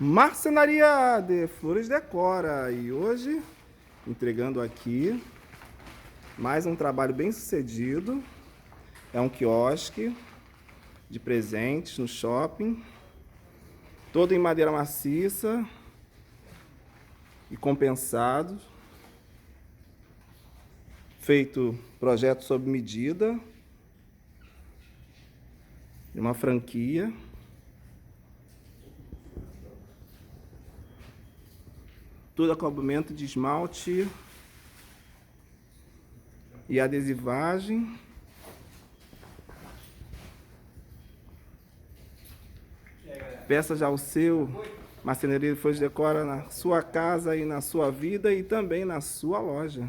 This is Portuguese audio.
Marcenaria de Flores Decora, e hoje entregando aqui mais um trabalho bem sucedido. É um quiosque de presentes no shopping, todo em madeira maciça e compensado, feito projeto sob medida de uma franquia. Todo acabamento de esmalte e adesivagem. Peça já o seu Marcenaria de Flores Decora na sua casa e na sua vida e também na sua loja.